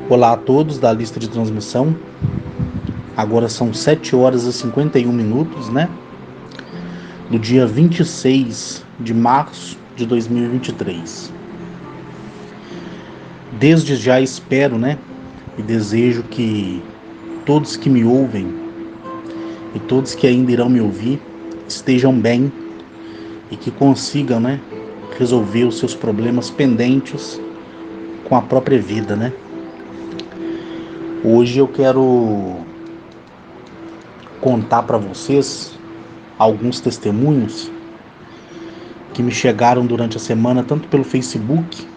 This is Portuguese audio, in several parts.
Olá a todos da lista de transmissão. Agora são 7 horas e 51 minutos, né? Do dia 26 de março de 2023. Desde já espero, né? E desejo que todos que me ouvem e todos que ainda irão me ouvir estejam bem e que consigam, né? Resolver os seus problemas pendentes com a própria vida, né? Hoje eu quero contar para vocês alguns testemunhos que me chegaram durante a semana, tanto pelo Facebook,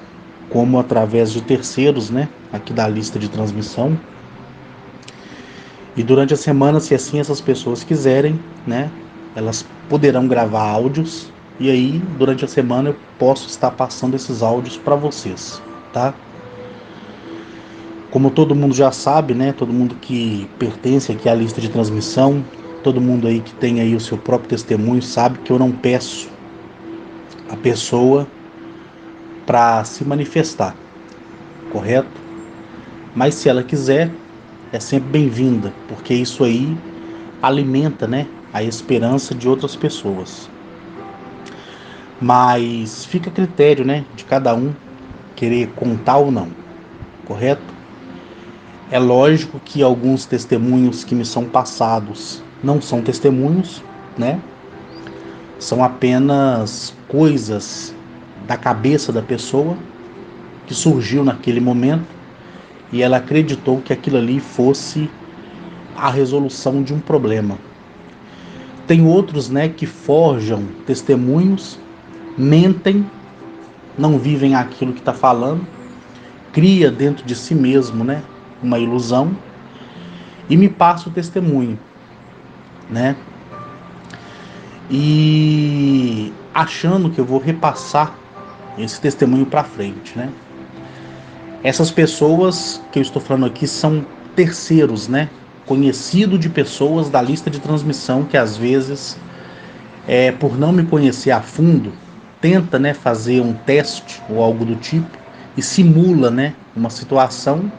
como através de terceiros, né, aqui da lista de transmissão. E durante a semana, se assim essas pessoas quiserem, né, elas poderão gravar áudios, e aí, durante a semana, eu posso estar passando esses áudios para vocês, tá? Como todo mundo já sabe, né, todo mundo que pertence aqui à lista de transmissão, todo mundo aí que tem aí o seu próprio testemunho, sabe que eu não peço a pessoa para se manifestar, correto? Mas se ela quiser, é sempre bem-vinda, porque isso aí alimenta, né, a esperança de outras pessoas. Mas fica a critério, né, de cada um querer contar ou não, correto? É lógico que alguns testemunhos que me são passados não são testemunhos, né? São apenas coisas da cabeça da pessoa que surgiu naquele momento e ela acreditou que aquilo ali fosse a resolução de um problema. Tem outros, né, que forjam testemunhos, mentem, não vivem aquilo que está falando, cria dentro de si mesmo, né, uma ilusão e me passa o testemunho, né? E achando que eu vou repassar esse testemunho para frente, né? Essas pessoas que eu estou falando aqui são terceiros, né? Conhecido de pessoas da lista de transmissão que às vezes por não me conhecer a fundo, tenta, né, fazer um teste ou algo do tipo e simula, né, uma situação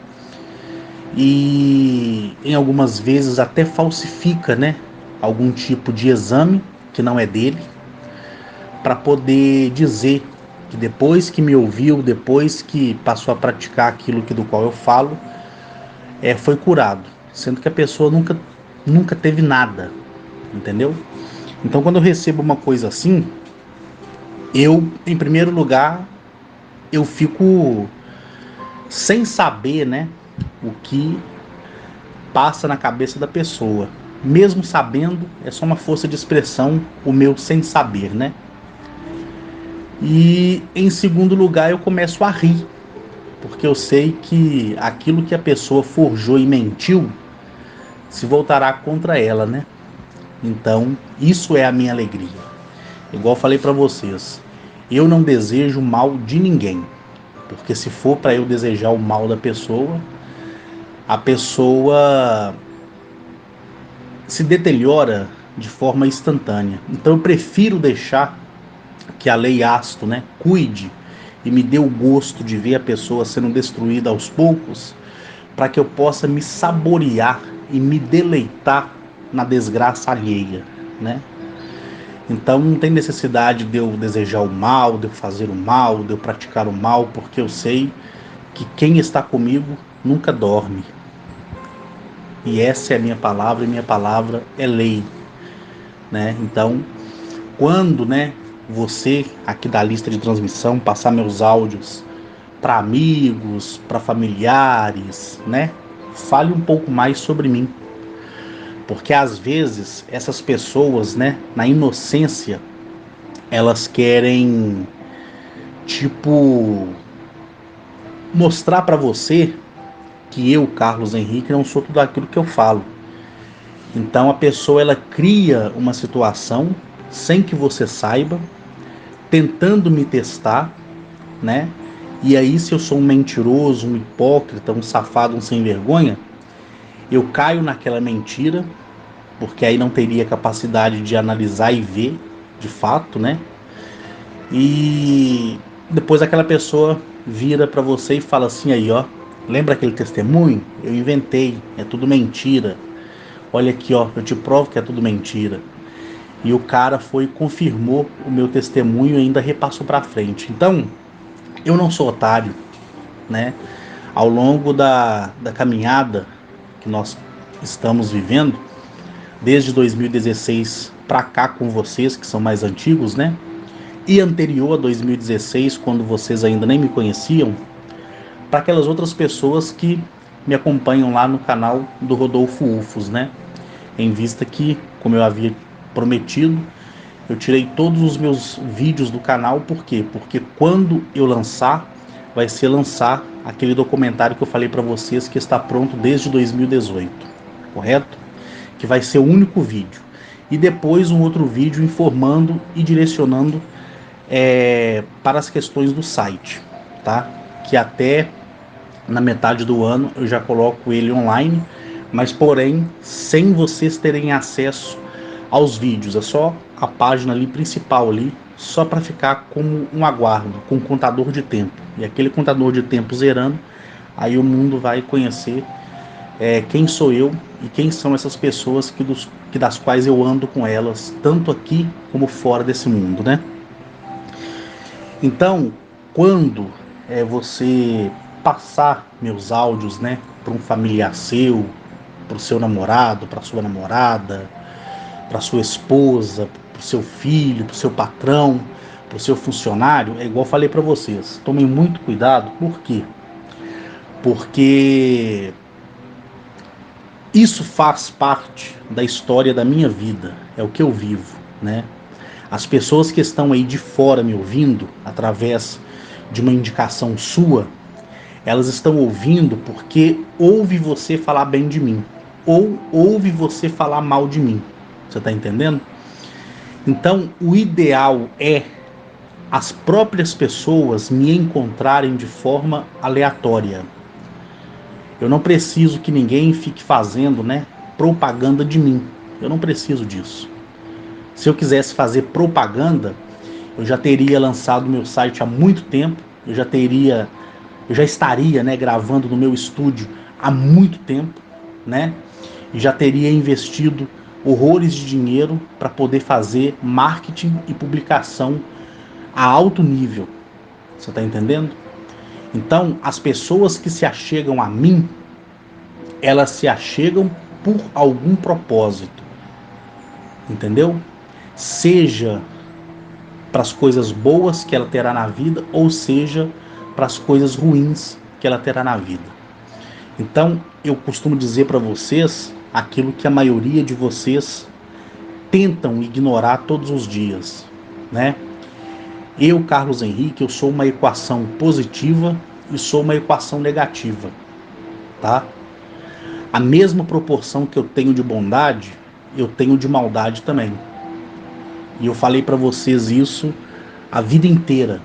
e em algumas vezes até falsifica, né, algum tipo de exame que não é dele para poder dizer que depois que me ouviu, depois que passou a praticar aquilo que do qual eu falo, foi curado, sendo que a pessoa nunca teve nada, entendeu? Então quando eu recebo uma coisa assim, eu, em primeiro lugar, eu fico sem saber, né, o que passa na cabeça da pessoa. Mesmo sabendo, é só uma força de expressão, o meu sem saber, né? E, em segundo lugar, eu começo a rir, porque eu sei que aquilo que a pessoa forjou e mentiu se voltará contra ela, né? Então, isso é a minha alegria. Igual eu falei para vocês, eu não desejo o mal de ninguém. Porque se for para eu desejar o mal da pessoa, a pessoa se deteriora de forma instantânea. Então eu prefiro deixar que a lei Asto, né, cuide e me dê o gosto de ver a pessoa sendo destruída aos poucos, para que eu possa me saborear e me deleitar na desgraça alheia, né? Então não tem necessidade de eu desejar o mal, de eu fazer o mal, de eu praticar o mal, porque eu sei que quem está comigo nunca dorme. E essa é a minha palavra, e minha palavra é lei, né? Então, quando, né, você aqui da lista de transmissão passar meus áudios para amigos, para familiares, né? Fale um pouco mais sobre mim, porque às vezes essas pessoas, né, na inocência, elas querem tipo mostrar para você que eu, Carlos Henrique, não sou tudo aquilo que eu falo. Então a pessoa ela cria uma situação sem que você saiba, tentando me testar, né? E aí se eu sou um mentiroso, um hipócrita, um safado, um sem vergonha, eu caio naquela mentira, porque aí não teria capacidade de analisar e ver de fato, né? E depois aquela pessoa vira para você e fala assim aí, ó, Lembra aquele testemunho? Eu inventei, é tudo mentira. Olha aqui, ó, eu te provo que é tudo mentira. E o cara foi e confirmou o meu testemunho e ainda repassou para frente. Então, eu não sou otário, né? Ao longo da caminhada que nós estamos vivendo, desde 2016 para cá com vocês, que são mais antigos, né? E anterior a 2016, quando vocês ainda nem me conheciam, para aquelas outras pessoas que me acompanham lá no canal do Rodolfo Ufos, né? Em vista que, como eu havia prometido, eu tirei todos os meus vídeos do canal, por quê? Porque quando eu lançar, vai ser lançar aquele documentário que eu falei para vocês que está pronto desde 2018, correto? Que vai ser o único vídeo. E depois um outro vídeo informando e direcionando para as questões do site, tá? Que até na metade do ano eu já coloco ele online, mas porém sem vocês terem acesso aos vídeos, é só a página ali principal ali, só para ficar como um aguardo, com um contador de tempo. E aquele contador de tempo zerando, aí o mundo vai conhecer quem sou eu e quem são essas pessoas que das quais eu ando com elas, tanto aqui como fora desse mundo, né? Então, quando você passar meus áudios, né, para um familiar seu, para o seu namorado, para sua namorada, para sua esposa, para o seu filho, para o seu patrão, para o seu funcionário, é igual eu falei para vocês. Tomem muito cuidado, por quê? Porque isso faz parte da história da minha vida, é o que eu vivo, né? As pessoas que estão aí de fora me ouvindo, através de uma indicação sua, elas estão ouvindo porque ouve você falar bem de mim, ou ouve você falar mal de mim. Você está entendendo? Então, o ideal é as próprias pessoas me encontrarem de forma aleatória. Eu não preciso que ninguém fique fazendo, né, propaganda de mim. Eu não preciso disso. Se eu quisesse fazer propaganda, eu já teria lançado meu site há muito tempo, eu já estaria, né, gravando no meu estúdio há muito tempo, né? E já teria investido horrores de dinheiro para poder fazer marketing e publicação a alto nível. Você está entendendo? Então, as pessoas que se achegam a mim, elas se achegam por algum propósito, entendeu? Seja para as coisas boas que ela terá na vida, ou seja, para as coisas ruins que ela terá na vida. Então, eu costumo dizer para vocês aquilo que a maioria de vocês tentam ignorar todos os dias, né? Eu, Carlos Henrique, eu sou uma equação positiva e sou uma equação negativa, tá? A mesma proporção que eu tenho de bondade, eu tenho de maldade também. E eu falei para vocês isso a vida inteira,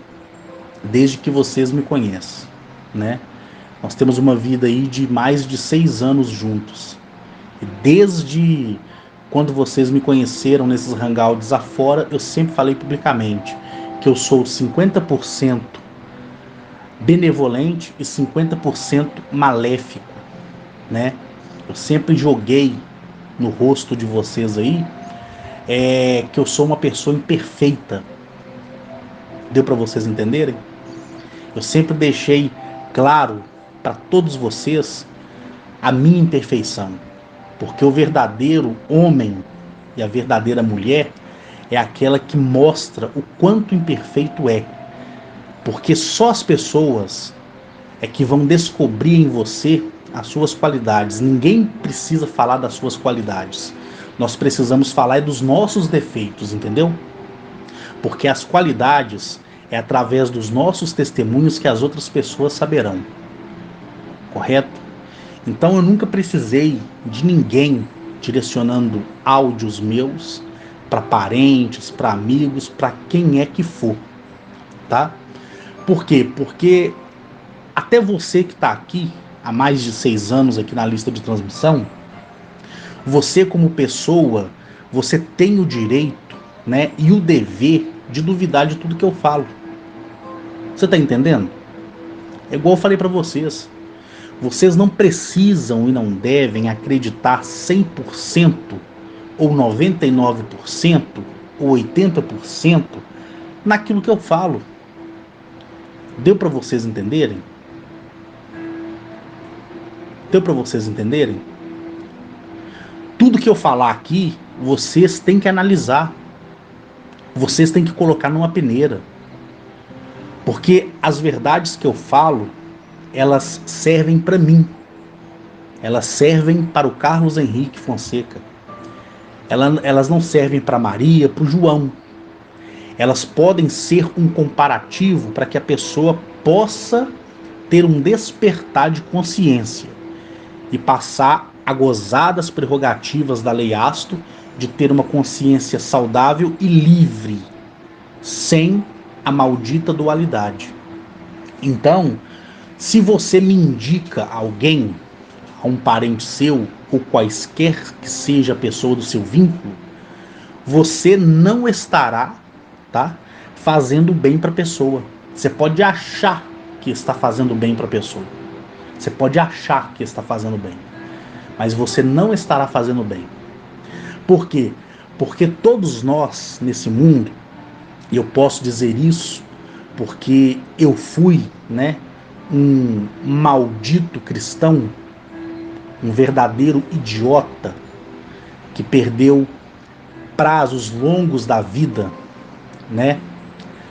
desde que vocês me conhecem, né? Nós temos uma vida aí de mais de 6 anos juntos. E desde quando vocês me conheceram nesses hangouts afora, eu sempre falei publicamente que eu sou 50% benevolente e 50% maléfico, né? Eu sempre joguei no rosto de vocês aí que eu sou uma pessoa imperfeita. Deu para vocês entenderem? Eu sempre deixei claro para todos vocês a minha imperfeição, porque o verdadeiro homem e a verdadeira mulher é aquela que mostra o quanto imperfeito é, porque só as pessoas é que vão descobrir em você as suas qualidades. Ninguém precisa falar das suas qualidades. Nós precisamos falar dos nossos defeitos, entendeu? Porque as qualidades é através dos nossos testemunhos que as outras pessoas saberão. Correto? Então eu nunca precisei de ninguém direcionando áudios meus para parentes, para amigos, para quem é que for, tá? Por quê? Porque até você que está aqui há mais de 6 anos aqui na lista de transmissão, você como pessoa, você tem o direito, né, e o dever de duvidar de tudo que eu falo. Você está entendendo? É igual eu falei para vocês. Vocês não precisam e não devem acreditar 100% ou 99% ou 80% naquilo que eu falo. Deu para vocês entenderem? Deu para vocês entenderem? Tudo que eu falar aqui, vocês têm que analisar. Vocês têm que colocar numa peneira. Porque as verdades que eu falo, elas servem para mim. Elas servem para o Carlos Henrique Fonseca. Elas não servem para Maria, para o João. Elas podem ser um comparativo para que a pessoa possa ter um despertar de consciência e passar a gozar das prerrogativas da Lei Asto de ter uma consciência saudável e livre, sem a maldita dualidade. Então, se você me indica alguém, a um parente seu, ou quaisquer que seja a pessoa do seu vínculo, você não estará, tá, fazendo bem para a pessoa. Você pode achar que está fazendo bem para a pessoa. Você pode achar que está fazendo bem, mas você não estará fazendo bem. Por quê? Porque todos nós nesse mundo, e eu posso dizer isso porque eu fui, né, um maldito cristão, um verdadeiro idiota que perdeu prazos longos da vida, né,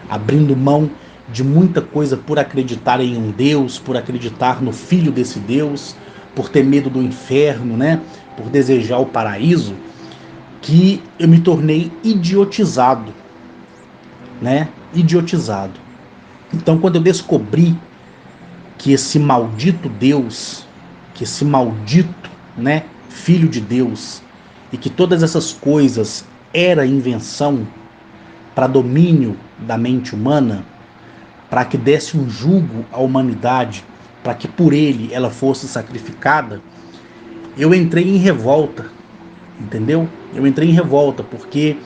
abrindo mão de muita coisa por acreditar em um Deus, por acreditar no Filho desse Deus, por ter medo do inferno, né, por desejar o paraíso, que eu me tornei idiotizado, né, idiotizado. Então, quando eu descobri que esse maldito Deus, que esse maldito, né, Filho de Deus, e que todas essas coisas era invenção para domínio da mente humana, para que desse um jugo à humanidade, para que por ele ela fosse sacrificada, eu entrei em revolta, entendeu? Eu entrei em revolta porque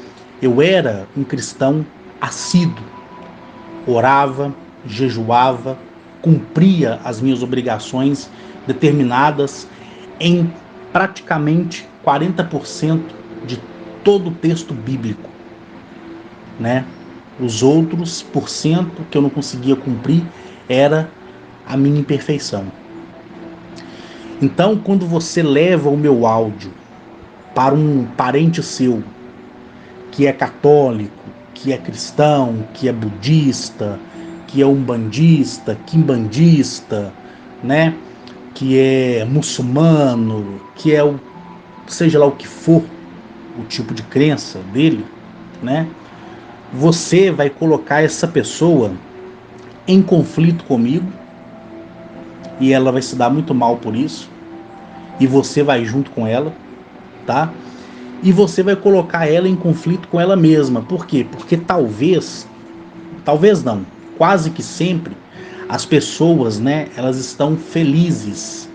eu era um cristão assíduo, orava, jejuava, cumpria as minhas obrigações determinadas em praticamente 40% de todo o texto bíblico, né? Os outros por cento que eu não conseguia cumprir era a minha imperfeição. Então, quando você leva o meu áudio para um parente seu que é católico, que é cristão, que é budista, que é umbandista, quimbandista, né, que é muçulmano, que é o seja lá o que for o tipo de crença dele, né? Você vai colocar essa pessoa em conflito comigo e ela vai se dar muito mal por isso, e você vai junto com ela, tá? E você vai colocar ela em conflito com ela mesma. Por quê? Porque talvez não, quase que sempre as pessoas, né, elas estão felizes,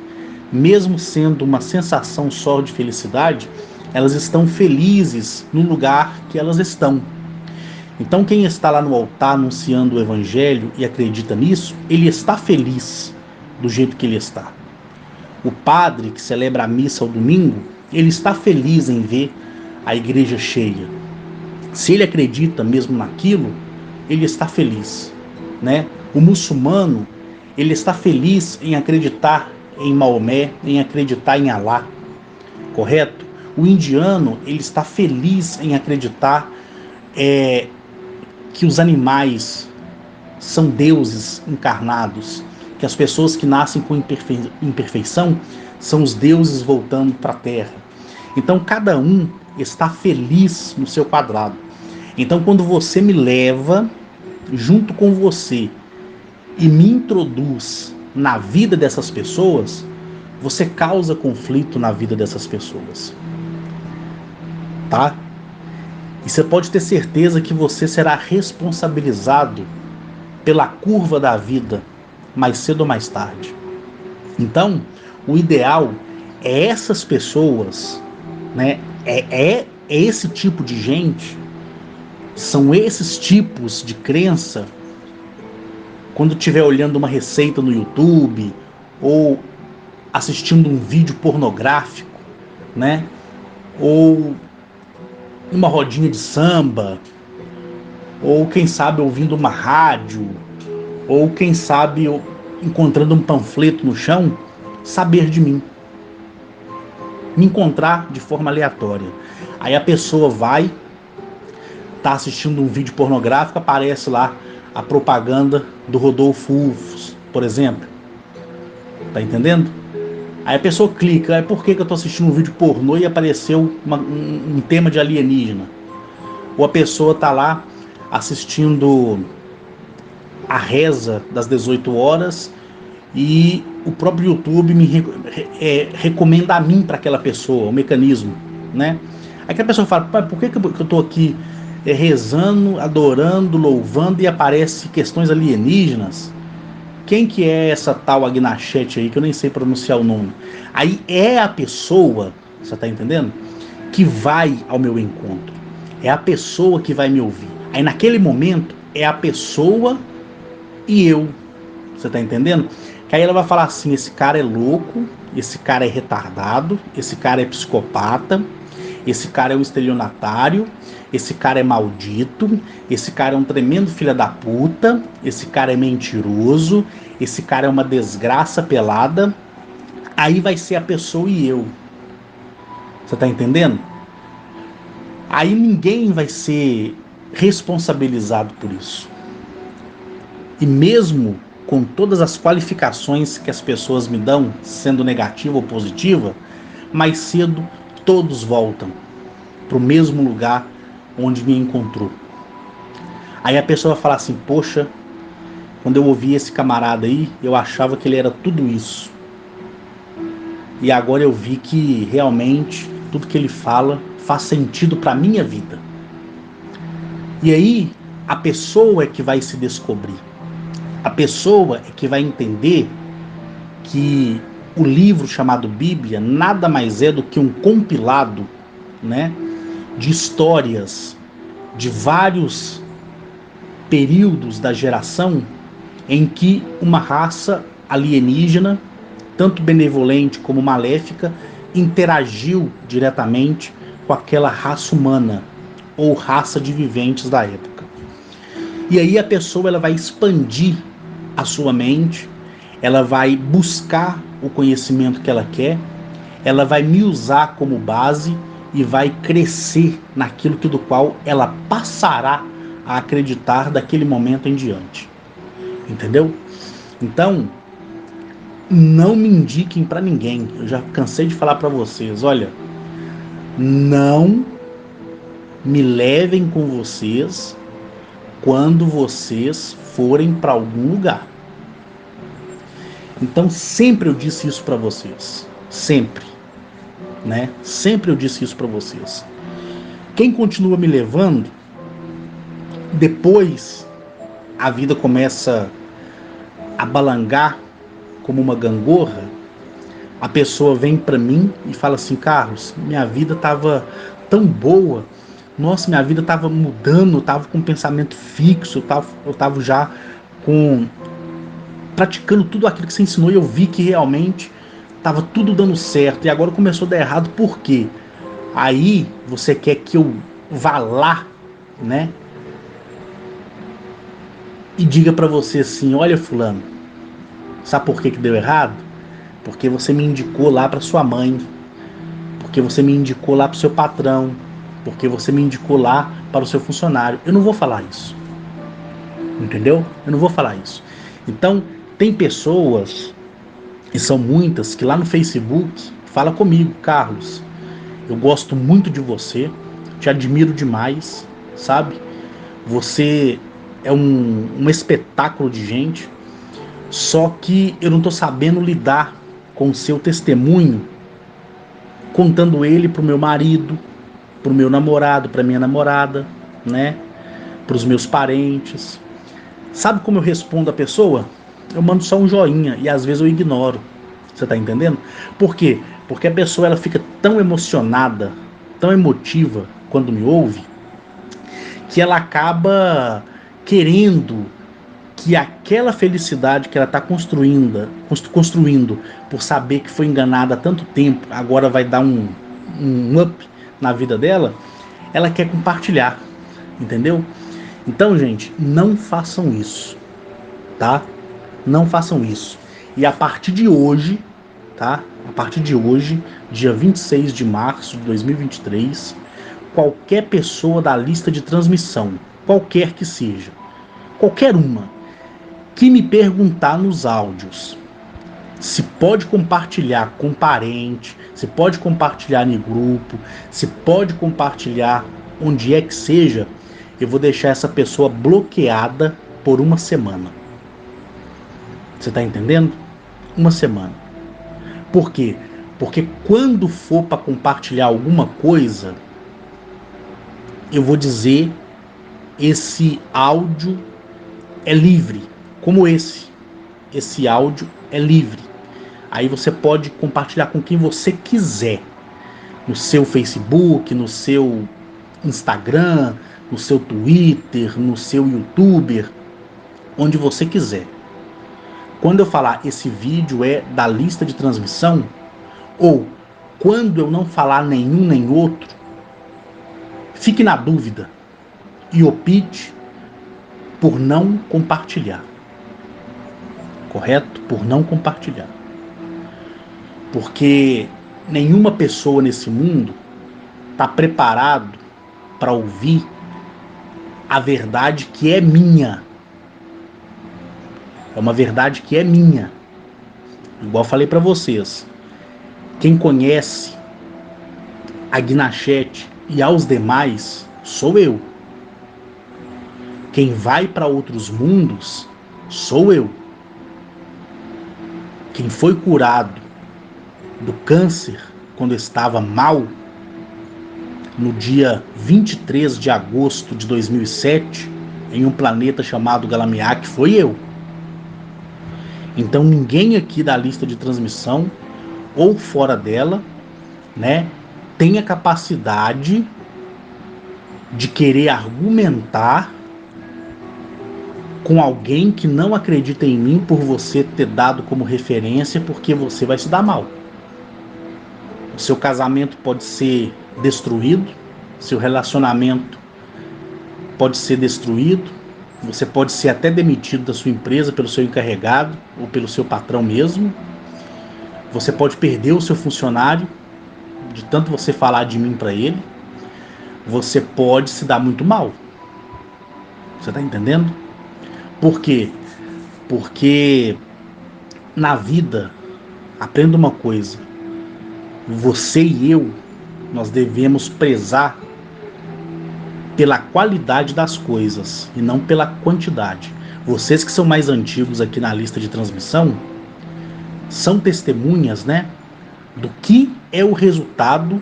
mesmo sendo uma sensação só de felicidade, elas estão felizes no lugar que elas estão. Então quem está lá no altar anunciando o evangelho e acredita nisso, ele está feliz do jeito que ele está. O padre que celebra a missa ao domingo, ele está feliz em ver a igreja cheia. Se ele acredita mesmo naquilo, ele está feliz, né? O muçulmano, ele está feliz em acreditar em Maomé, em acreditar em Alá, correto? O indiano, ele está feliz em acreditar que os animais são deuses encarnados, que as pessoas que nascem com imperfeição são os deuses voltando para a Terra. Então cada um está feliz no seu quadrado. Então quando você me leva junto com você e me introduz na vida dessas pessoas, você causa conflito na vida dessas pessoas, tá? E você pode ter certeza que você será responsabilizado pela curva da vida mais cedo ou mais tarde. Então, o ideal é essas pessoas, né? É esse tipo de gente, são esses tipos de crença. Quando estiver olhando uma receita no YouTube ou assistindo um vídeo pornográfico, né? Ou numa rodinha de samba, ou quem sabe ouvindo uma rádio, ou quem sabe encontrando um panfleto no chão, saber de mim, me encontrar de forma aleatória. Aí a pessoa vai, tá assistindo um vídeo pornográfico, aparece lá a propaganda do Rodolfo Ufos, por exemplo. Tá entendendo? Aí a pessoa clica, por que eu tô assistindo um vídeo pornô e apareceu um tema de alienígena? Ou a pessoa tá lá assistindo a reza das 18 horas e o próprio YouTube recomenda a mim para aquela pessoa, o mecanismo, né? Aí aquela pessoa fala, por que eu tô aqui rezando, adorando, louvando e aparece questões alienígenas? Quem que é essa tal Agnachete aí, que eu nem sei pronunciar o nome? Aí é a pessoa, você tá entendendo? Que vai ao meu encontro. É a pessoa que vai me ouvir. Aí naquele momento, é a pessoa e eu. Você tá entendendo? Que aí ela vai falar assim, esse cara é louco, esse cara é retardado, esse cara é psicopata, esse cara é um estelionatário, esse cara é maldito, esse cara é um tremendo filho da puta, esse cara é mentiroso, esse cara é uma desgraça pelada. Aí vai ser a pessoa e eu. Você tá entendendo? Aí ninguém vai ser responsabilizado por isso. E mesmo com todas as qualificações que as pessoas me dão, sendo negativa ou positiva, mais cedo todos voltam para o mesmo lugar onde me encontrou. Aí a pessoa vai falar assim, poxa, quando eu ouvi esse camarada aí, eu achava que ele era tudo isso. E agora eu vi que realmente tudo que ele fala faz sentido para a minha vida. E aí a pessoa é que vai se descobrir. A pessoa é que vai entender que o livro chamado Bíblia nada mais é do que um compilado, né, de histórias de vários períodos da geração em que uma raça alienígena, tanto benevolente como maléfica, interagiu diretamente com aquela raça humana ou raça de viventes da época. E aí a pessoa ela vai expandir a sua mente, ela vai buscar o conhecimento que ela quer, ela vai me usar como base e vai crescer naquilo que do qual ela passará a acreditar daquele momento em diante. Entendeu? Então, não me indiquem para ninguém. Eu já cansei de falar para vocês, olha, não me levem com vocês quando vocês forem para algum lugar. Então sempre eu disse isso para vocês, sempre, né? Sempre eu disse isso para vocês. Quem continua me levando, depois a vida começa a balangar como uma gangorra, a pessoa vem para mim e fala assim, Carlos, minha vida tava tão boa, nossa, minha vida tava mudando, eu tava com um pensamento fixo, eu tava já praticando tudo aquilo que você ensinou e eu vi que realmente tava tudo dando certo e agora começou a dar errado, por quê? Aí você quer que eu vá lá, né? E diga para você assim, olha fulano, sabe por que deu errado? Porque você me indicou lá para sua mãe, porque você me indicou lá para o seu patrão, porque você me indicou lá para o seu funcionário. Eu não vou falar isso, entendeu? Eu não vou falar isso. Então, tem pessoas, e são muitas, que lá no Facebook fala comigo, Carlos, eu gosto muito de você, te admiro demais, sabe? Você é um espetáculo de gente, só que eu não tô sabendo lidar com o seu testemunho, contando ele pro meu marido, pro meu namorado, pra minha namorada, né? Pros meus parentes. Sabe como eu respondo a pessoa? Eu mando só um joinha e às vezes eu ignoro. Você tá entendendo? Por quê? Porque a pessoa ela fica tão emocionada, tão emotiva quando me ouve, que ela acaba querendo que aquela felicidade que ela está construindo por saber que foi enganada há tanto tempo, agora vai dar um up na vida dela, ela quer compartilhar, entendeu? Então, gente, não façam isso, tá? Não façam isso. E a partir de hoje, tá? A partir de hoje, dia 26 de março de 2023, qualquer pessoa da lista de transmissão, qualquer que seja, qualquer uma, que me perguntar nos áudios se pode compartilhar com parente, se pode compartilhar em grupo, se pode compartilhar onde é que seja, eu vou deixar essa pessoa bloqueada por uma semana. Você tá entendendo? Uma semana. Por quê? Porque quando for para compartilhar alguma coisa, eu vou dizer: esse áudio é livre, como esse áudio é livre. Aí você pode compartilhar com quem você quiser, no seu Facebook, no seu Instagram, no seu Twitter, no seu YouTuber, onde você quiser. Quando eu falar esse vídeo é da lista de transmissão, ou quando eu não falar nenhum nem outro, fique na dúvida e opte por não compartilhar. Correto? Por não compartilhar. Porque nenhuma pessoa nesse mundo está preparado para ouvir a verdade que é minha. É uma verdade que é minha. Igual falei para vocês. Quem conhece a Guinachete e aos demais sou eu. Quem vai para outros mundos sou eu. Quem foi curado do câncer quando estava mal, no dia 23 de agosto de 2007, em um planeta chamado Galamiak, foi eu. Então ninguém aqui da lista de transmissão ou fora dela, né, tem a capacidade de querer argumentar com alguém que não acredita em mim por você ter dado como referência, porque você vai se dar mal. O seu casamento pode ser destruído, seu relacionamento pode ser destruído, você pode ser até demitido da sua empresa pelo seu encarregado ou pelo seu patrão mesmo. Você pode perder o seu funcionário de tanto você falar de mim para ele. Você pode se dar muito mal. Você tá entendendo? Por quê? Porque na vida, aprenda uma coisa: você e eu, nós devemos prezar pela qualidade das coisas e não pela quantidade. Vocês que são mais antigos aqui na lista de transmissão são testemunhas, né, do que é o resultado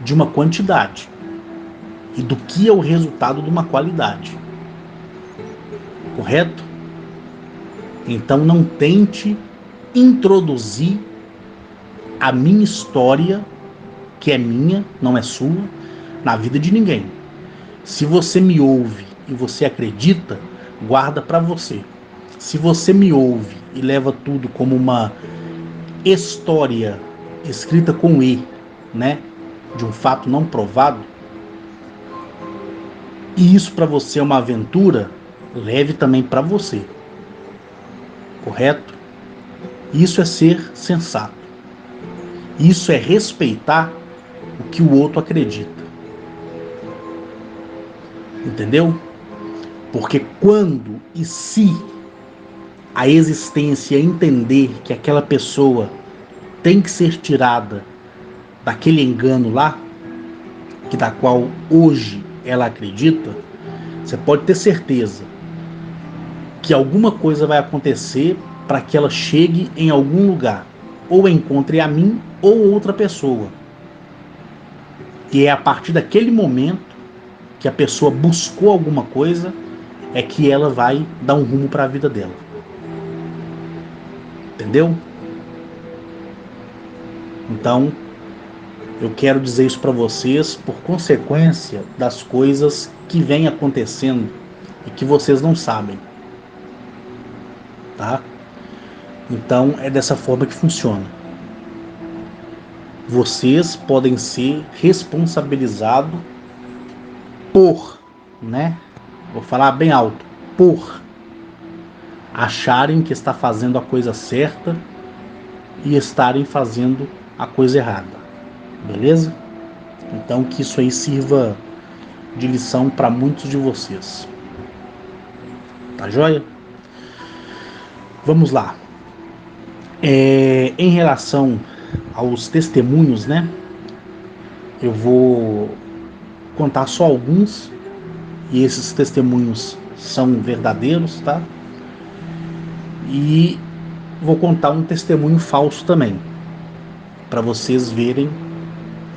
de uma quantidade e do que é o resultado de uma qualidade. Correto? Então não tente introduzir a minha história, que é minha, não é sua, na vida de ninguém. Se você me ouve e você acredita, guarda para você. Se você me ouve e leva tudo como uma história escrita com E, né, de um fato não provado, e isso para você é uma aventura, leve também para você. Correto? Isso é ser sensato. Isso é respeitar o que o outro acredita. Entendeu? Porque quando e se a existência entender que aquela pessoa tem que ser tirada daquele engano lá, que da qual hoje ela acredita, você pode ter certeza que alguma coisa vai acontecer para que ela chegue em algum lugar, ou encontre a mim ou outra pessoa. E é a partir daquele momento que a pessoa buscou alguma coisa, é que ela vai dar um rumo para a vida dela. Entendeu? Então, eu quero dizer isso para vocês por consequência das coisas que vêm acontecendo e que vocês não sabem. tá? Então é dessa forma que funciona. Vocês podem ser responsabilizados por, né? Vou falar bem alto, por acharem que está fazendo a coisa certa e estarem fazendo a coisa errada. Beleza? Então que isso aí sirva de lição para muitos de vocês. Tá joia? Vamos lá. Em relação aos testemunhos, né? Eu vou contar só alguns e esses testemunhos são verdadeiros, tá? E vou contar um testemunho falso também, para vocês verem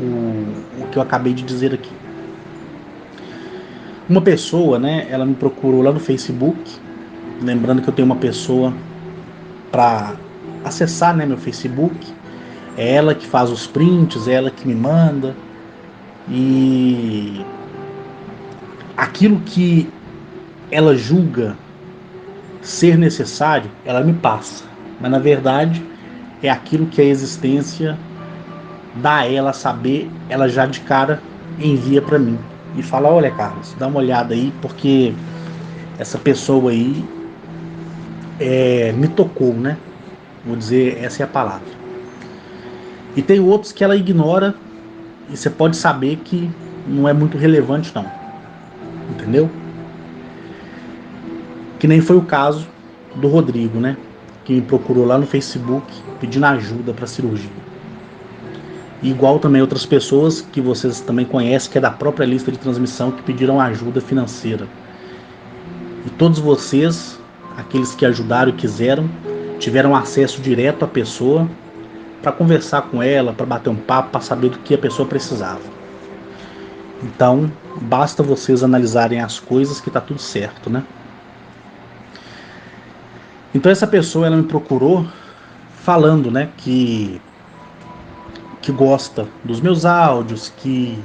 o que eu acabei de dizer aqui. Uma pessoa, né? Ela me procurou lá no Facebook, lembrando que eu tenho uma pessoa para acessar, né, meu Facebook. É ela que faz os prints, é ela que me manda. E aquilo que ela julga ser necessário, ela me passa. Mas na verdade é aquilo que a existência dá a ela saber, ela já de cara envia para mim e fala: olha, Carlos, dá uma olhada aí, porque essa pessoa aí me tocou, né? Vou dizer, essa é a palavra. E tem outros que ela ignora e você pode saber que não é muito relevante não, entendeu? Que nem foi o caso do Rodrigo, né? Que me procurou lá no Facebook pedindo ajuda para cirurgia. E igual também outras pessoas que vocês também conhecem, que é da própria lista de transmissão, que pediram ajuda financeira. E todos vocês, aqueles que ajudaram e quiseram, tiveram acesso direto à pessoa para conversar com ela, para bater um papo, para saber do que a pessoa precisava. Então, basta vocês analisarem as coisas que tá tudo certo, né? Então essa pessoa, ela me procurou falando, né, que gosta dos meus áudios, que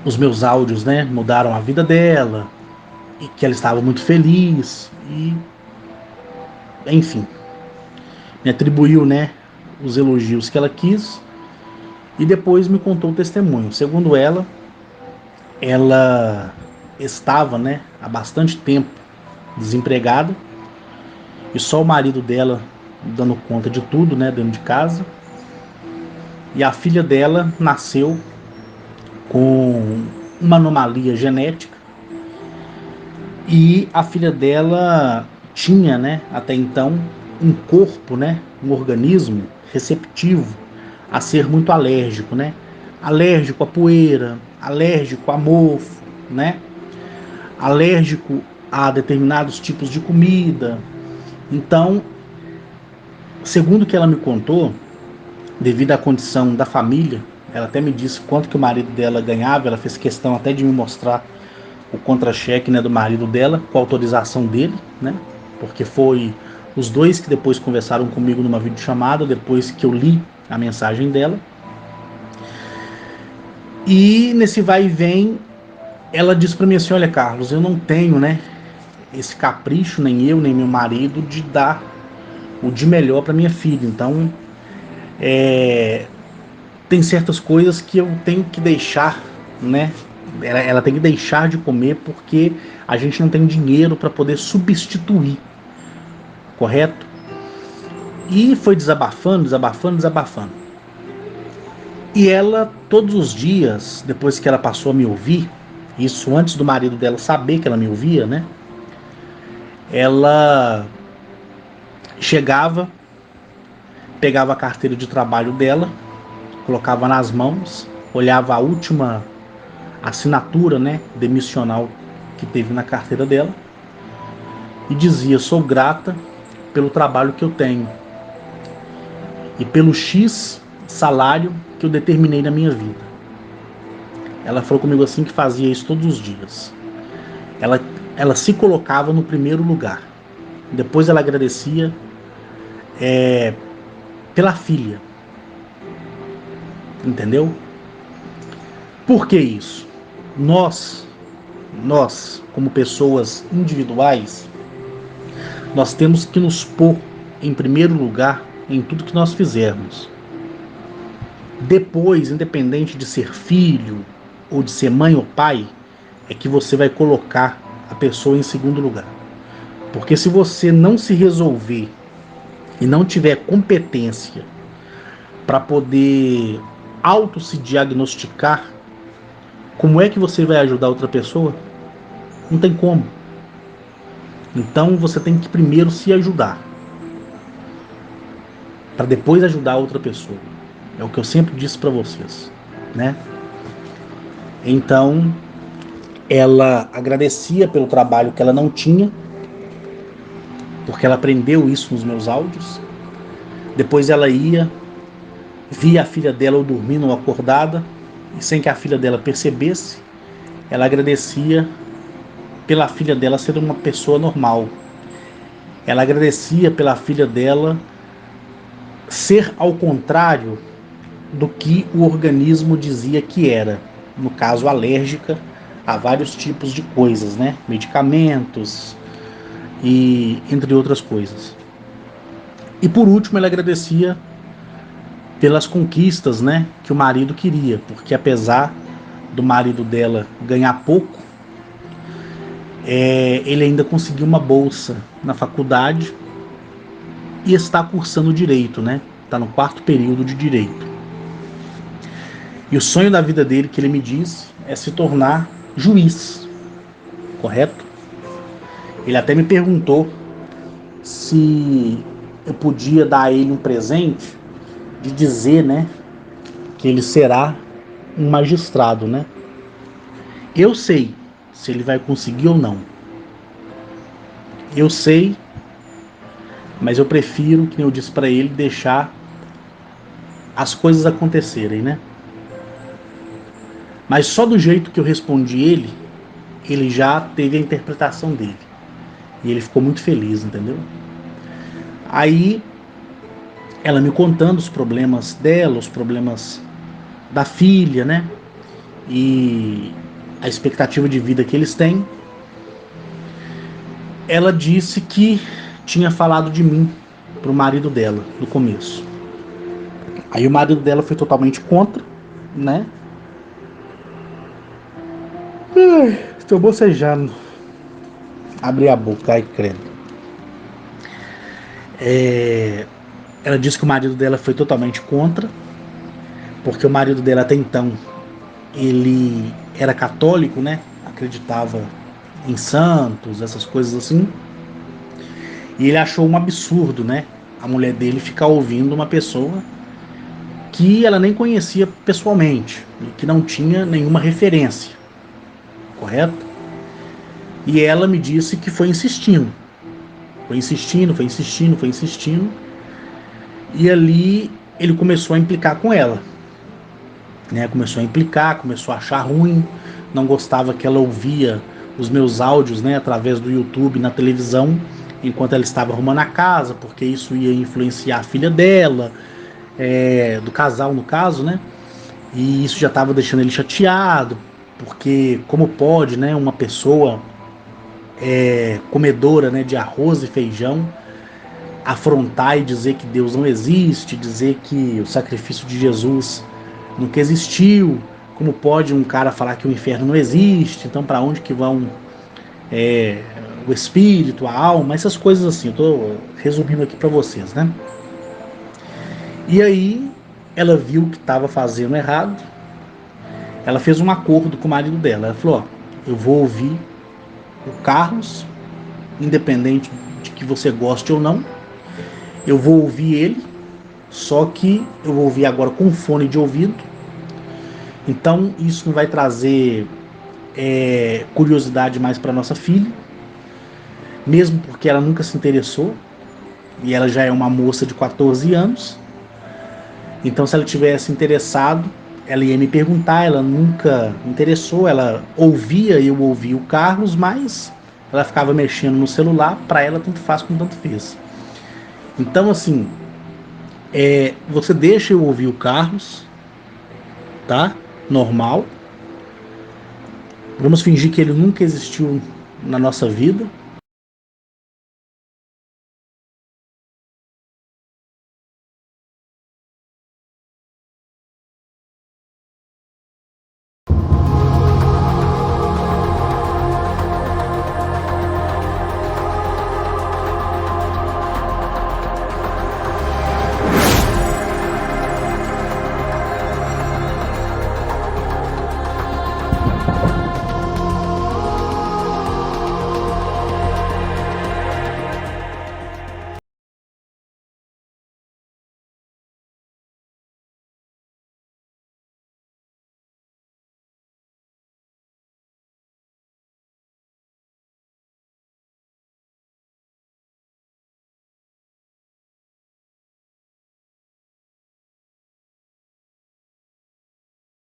os meus áudios, né, mudaram a vida dela e que ela estava muito feliz e, enfim, me atribuiu, né, os elogios que ela quis e depois me contou o testemunho. Segundo ela, ela estava, né, há bastante tempo desempregada e só o marido dela dando conta de tudo, né, dentro de casa. E a filha dela nasceu com uma anomalia genética e a filha dela tinha, né, até então, um corpo, né, um organismo receptivo a ser muito alérgico, né, alérgico à poeira, alérgico a mofo, né, alérgico a determinados tipos de comida. Então, segundo o que ela me contou, devido à condição da família, ela até me disse quanto que o marido dela ganhava, ela fez questão até de me mostrar o contra-cheque, né, do marido dela, com a autorização dele, né, porque foi os dois que depois conversaram comigo numa videochamada, depois que eu li a mensagem dela. E nesse vai e vem, ela disse para mim assim: olha, Carlos, eu não tenho, né, esse capricho, nem eu, nem meu marido, de dar o de melhor para minha filha. Então, tem certas coisas que eu tenho que deixar, né? Ela tem que deixar de comer porque a gente não tem dinheiro para poder substituir, correto? E foi desabafando, desabafando, desabafando. E ela, todos os dias, depois que ela passou a me ouvir, isso antes do marido dela saber que ela me ouvia, né? Ela chegava, pegava a carteira de trabalho dela, colocava nas mãos, olhava a última assinatura, né, demissional que teve na carteira dela e dizia: sou grata pelo trabalho que eu tenho e pelo X salário que eu determinei na minha vida. Ela falou comigo assim que fazia isso todos os dias. Ela, ela se colocava no primeiro lugar. Depois ela agradecia pela filha. Entendeu? Por que isso? Nós, nós, como pessoas individuais, nós temos que nos pôr em primeiro lugar em tudo que nós fizermos. Depois, independente de ser filho ou de ser mãe ou pai, é que você vai colocar a pessoa em segundo lugar. Porque se você não se resolver e não tiver competência para poder auto se diagnosticar, como é que você vai ajudar outra pessoa? Não tem como. Então você tem que primeiro se ajudar, para depois ajudar outra pessoa. É o que eu sempre disse para vocês, né? Então, ela agradecia pelo trabalho que ela não tinha, porque ela aprendeu isso nos meus áudios. Depois ela ia, via a filha dela ou dormindo ou acordada, e sem que a filha dela percebesse, ela agradecia pela filha dela ser uma pessoa normal. Ela agradecia pela filha dela ser ao contrário do que o organismo dizia que era, no caso alérgica a vários tipos de coisas, né? Medicamentos e entre outras coisas. E por último, ela agradecia pelas conquistas, né, que o marido queria, porque apesar do marido dela ganhar pouco, ele ainda conseguiu uma bolsa na faculdade e está cursando direito, né? Está no 4º período de direito. E o sonho da vida dele, que ele me disse, é se tornar juiz, correto? Ele até me perguntou se eu podia dar a ele um presente de dizer, né, que ele será um magistrado, né? Eu sei se ele vai conseguir ou não. Eu sei, mas eu prefiro, que eu disse para ele, deixar as coisas acontecerem, né? Mas só do jeito que eu respondi ele já teve a interpretação dele. E ele ficou muito feliz, entendeu? Aí, ela me contando os problemas dela, os problemas da filha, né? E a expectativa de vida que eles têm. Ela disse que tinha falado de mim pro marido dela no começo. Aí o marido dela foi totalmente contra, né? Estou bocejando. Abri a boca, ai credo. Ela disse que o marido dela foi totalmente contra, porque o marido dela até então, ele era católico, né? Acreditava em santos, essas coisas assim. E ele achou um absurdo, né? A mulher dele ficar ouvindo uma pessoa que ela nem conhecia pessoalmente, que não tinha nenhuma referência, correto? E ela me disse que foi insistindo. Foi insistindo, foi insistindo, foi insistindo. E ali ele começou a implicar com ela, né? Começou a implicar, começou a achar ruim, não gostava que ela ouvia os meus áudios, né, através do YouTube, na televisão, enquanto ela estava arrumando a casa, porque isso ia influenciar a filha dela, do casal no caso, né? E isso já estava deixando ele chateado, porque como pode, né, uma pessoa comedora, né, de arroz e feijão afrontar e dizer que Deus não existe, dizer que o sacrifício de Jesus nunca existiu. Como pode um cara falar que o inferno não existe? Então para onde que vão o espírito, a alma, essas coisas assim. Eu tô resumindo aqui para vocês, né? E aí ela viu que estava fazendo errado. Ela fez um acordo com o marido dela. Ela falou: ó, eu vou ouvir o Carlos, independente de que você goste ou não. Eu vou ouvir ele, só que eu vou ouvir agora com fone de ouvido. Então isso não vai trazer curiosidade mais para nossa filha, mesmo porque ela nunca se interessou e ela já é uma moça de 14 anos. Então se ela tivesse interessado, ela ia me perguntar. Ela nunca interessou, ela ouvia, eu ouvia o Carlos, mas ela ficava mexendo no celular. Para ela tanto faz como tanto fez. Então assim, você deixa eu ouvir o Carlos, tá? Normal. Vamos fingir que ele nunca existiu na nossa vida,